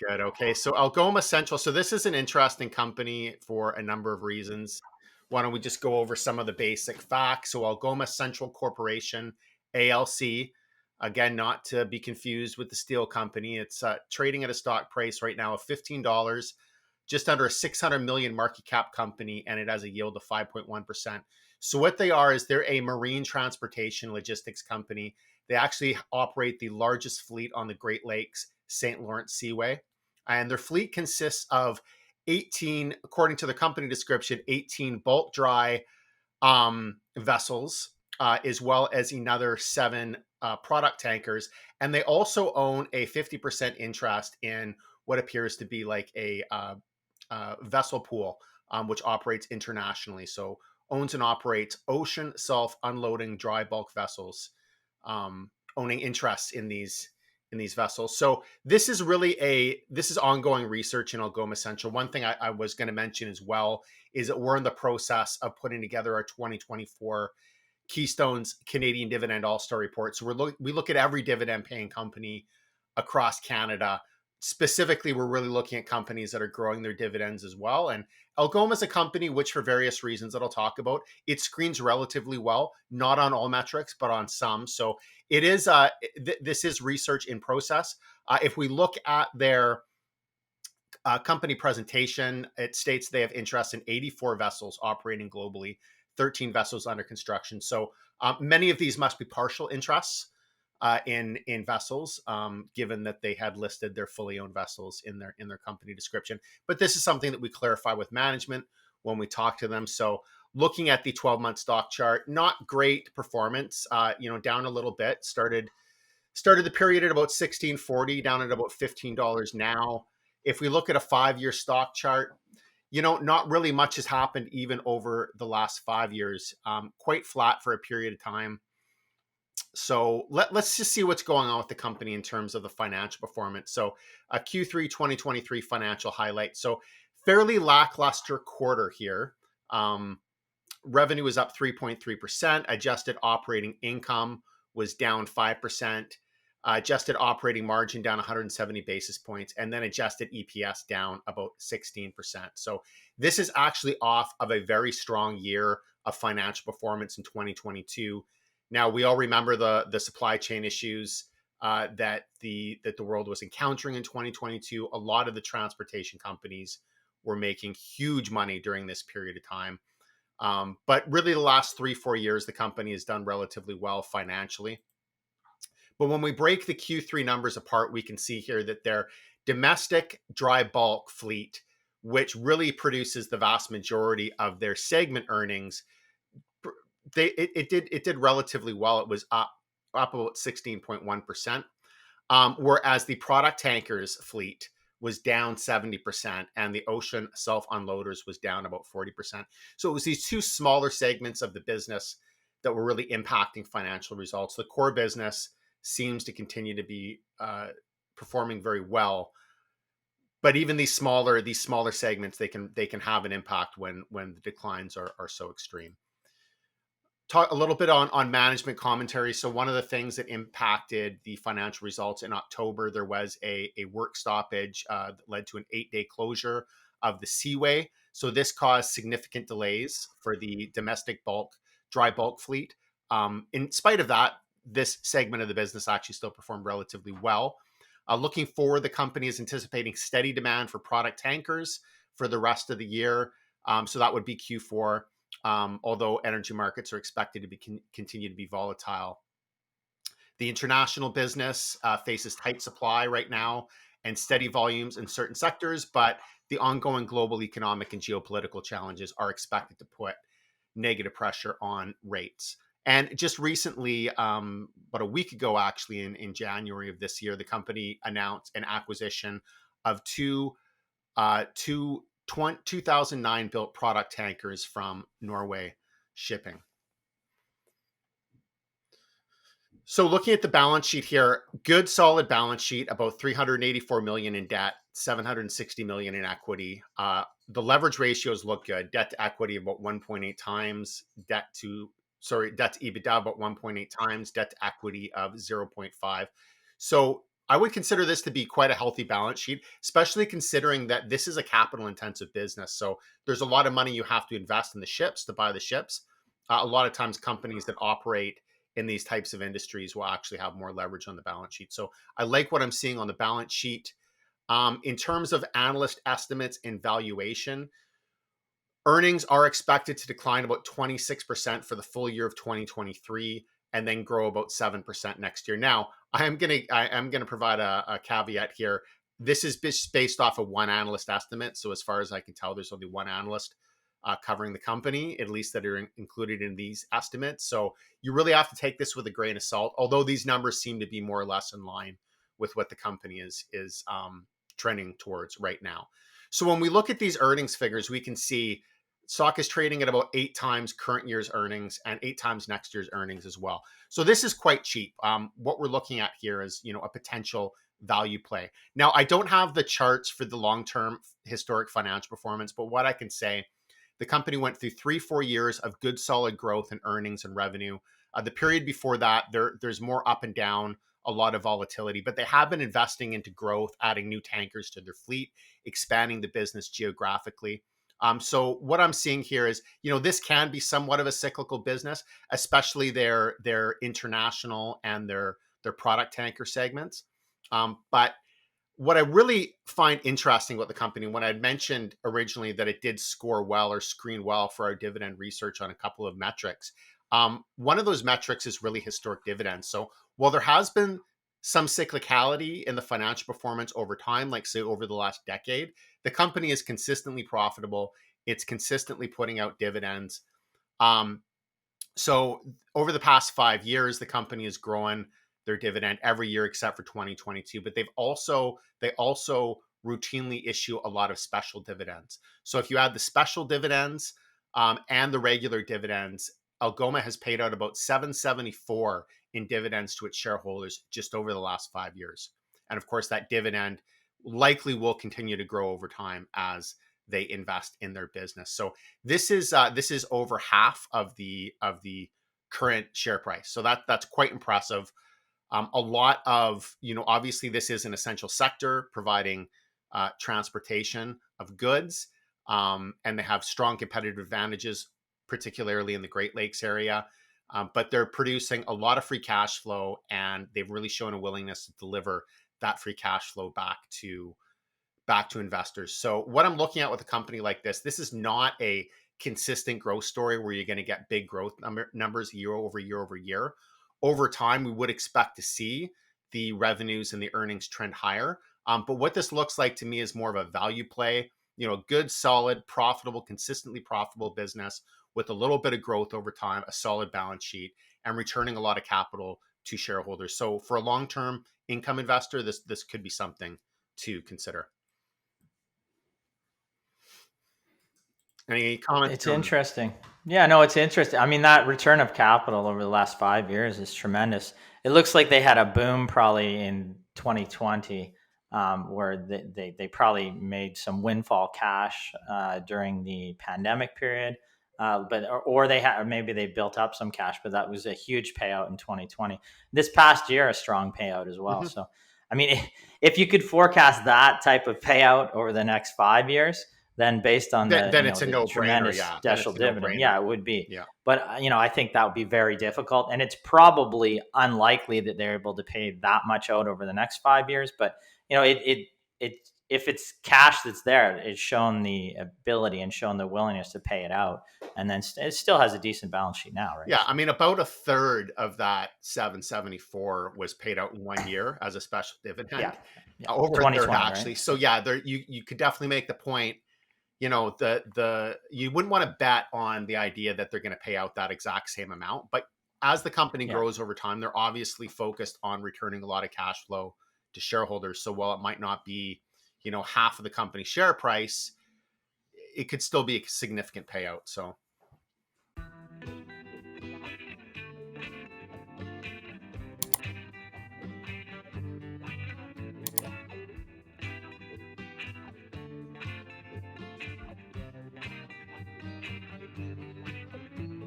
Good. Okay. So Algoma Central. So this is an interesting company for a number of reasons. Why don't we just go over some of the basic facts? So Algoma Central Corporation, ALC, again, not to be confused with the steel company. It's trading at a stock price right now of $15, just under a 600 million market cap company, and it has a yield of 5.1%. So what they are is they're a marine transportation logistics company. They actually operate the largest fleet on the Great Lakes St. Lawrence Seaway. And their fleet consists of 18, according to the company description, 18 bulk dry vessels, as well as another seven product tankers. And they also own a 50% interest in what appears to be like a vessel pool, which operates internationally. So owns and operates ocean self unloading dry bulk vessels, owning interests in these vessels. So this is ongoing research in Algoma Central. One thing I was going to mention as well is that we're in the process of putting together our 2024 Keystone's Canadian Dividend All-Star Report. So we look at every dividend paying company across Canada. Specifically, we're really looking at companies that are growing their dividends as well. And Algoma is a company which, for various reasons that I'll talk about, it screens relatively well, not on all metrics, but on some. So it is this is research in process. If we look at their company presentation, it states they have interest in 84 vessels operating globally, 13 vessels under construction. So many of these must be partial interests in vessels, given that they had listed their fully owned vessels in their company description. But this is something that we clarify with management when we talk to them. So looking at the 12-month stock chart, not great performance. Down a little bit. Started the period at about 16.40, down at about $15 now. If we look at a 5-year stock chart, not really much has happened even over the last 5 years. Quite flat for a period of time. So let's just see what's going on with the company in terms of the financial performance. So a Q3 2023 financial highlight. So fairly lackluster quarter here. Revenue was up 3.3%. Adjusted operating income was down 5%. Adjusted operating margin down 170 basis points, and then adjusted EPS down about 16%. So this is actually off of a very strong year of financial performance in 2022. Now, we all remember the supply chain issues that the world was encountering in 2022. A lot of the transportation companies were making huge money during this period of time. But really, the last 3-4 years, the company has done relatively well financially. But when we break the Q3 numbers apart, we can see here that their domestic dry bulk fleet, which really produces the vast majority of their segment earnings, it did relatively well. It was up about 16.1%, whereas the product tankers fleet was down 70%, and the ocean self unloaders was down about 40%. So it was these two smaller segments of the business that were really impacting financial results. The core business seems to continue to be performing very well, but even these smaller segments, they can have an impact when the declines are so extreme. Talk a little bit on management commentary. So one of the things that impacted the financial results in October, there was a work stoppage that led to an 8-day closure of the Seaway. So this caused significant delays for the domestic dry bulk fleet. In spite of that, this segment of the business actually still performed relatively well. Looking forward, the company is anticipating steady demand for product tankers for the rest of the year. So that would be Q4, although energy markets are expected to continue to be volatile. The international business faces tight supply right now and steady volumes in certain sectors, but the ongoing global economic and geopolitical challenges are expected to put negative pressure on rates. And just recently, about a week ago, actually, in January of this year, the company announced an acquisition of two 2009 built product tankers from Norway Shipping. So looking at the balance sheet here, good solid balance sheet, about 384 million in debt, 760 million in equity. The leverage ratios look good. Debt to equity about 1.8 times, debt to EBITDA about 1.8 times, debt to equity of 0.5. So I would consider this to be quite a healthy balance sheet, especially considering that this is a capital intensive business. So there's a lot of money you have to invest in the ships to buy the ships. A lot of times companies that operate in these types of industries will actually have more leverage on the balance sheet. So I like what I'm seeing on the balance sheet. In terms of analyst estimates and valuation, earnings are expected to decline about 26% for the full year of 2023 and then grow about 7% next year. Now, I am going to provide a caveat here. This is based off of one analyst estimate. So as far as I can tell, there's only one analyst covering the company, at least that are included in these estimates. So you really have to take this with a grain of salt, although these numbers seem to be more or less in line with what the company is trending towards right now. So when we look at these earnings figures, we can see stock is trading at about 8 times current year's earnings and 8 times next year's earnings as well. So this is quite cheap. What we're looking at here is, a potential value play. Now, I don't have the charts for the long-term historic financial performance, but what I can say, the company went through 3-4 years of good, solid growth in earnings and revenue. The period before that, there's more up and down, a lot of volatility, but they have been investing into growth, adding new tankers to their fleet, expanding the business geographically. So what I'm seeing here is, this can be somewhat of a cyclical business, especially their international and their product tanker segments. But what I really find interesting about the company, when I had mentioned originally that it did score well or screen well for our dividend research on a couple of metrics, one of those metrics is really historic dividends. So while there has been some cyclicality in the financial performance over time, like say over the last decade, the company is consistently profitable. It's consistently putting out dividends. So over the past 5 years, the company has grown their dividend every year except for 2022. But they also routinely issue a lot of special dividends. So if you add the special dividends and the regular dividends, Algoma has paid out about 774 in dividends to its shareholders just over the last 5 years. And of course, that dividend likely will continue to grow over time as they invest in their business. So this is over half of the current share price. So that's quite impressive. A lot of, obviously this is an essential sector providing transportation of goods, and they have strong competitive advantages, particularly in the Great Lakes area. But they're producing a lot of free cash flow, and they've really shown a willingness to deliver that free cash flow back to investors. So what I'm looking at with a company like this is not a consistent growth story where you're going to get big growth numbers year over year over year. Over time, we would expect to see the revenues and the earnings trend higher. But what this looks like to me is more of a value play, good, solid, profitable, consistently profitable business with a little bit of growth over time, a solid balance sheet, and returning a lot of capital to shareholders. So for a long-term income investor, this could be something to consider. Any comments? It's interesting. Yeah, no, it's interesting. I mean, that return of capital over the last 5 years is tremendous. It looks like they had a boom probably in 2020, where they probably made some windfall cash during the pandemic period. Or they had, or maybe they built up some cash, but that was a huge payout in 2020. This past year, a strong payout as well. Mm-hmm. So, I mean, if you could forecast that type of payout over the next 5 years, then based on then it's a the no-brainer. tremendous Yeah, then special it's a dividend, no-brainer. yeah, it would be. Yeah. But I think that would be very difficult, and it's probably unlikely that they're able to pay that much out over the next 5 years. But it if it's cash that's there, it's shown the ability and shown the willingness to pay it out, and then it still has a decent balance sheet now, right? Yeah, I mean, about a third of that 774 was paid out in 1 year as a special dividend. Yeah. Over a third 2020, actually. right? So yeah, there you could definitely make the point. The you wouldn't want to bet on the idea that they're going to pay out that exact same amount. But as the company Yeah. grows over time, they're obviously focused on returning a lot of cash flow to shareholders. So while it might not be, half of the company's share price, it could still be a significant payout. So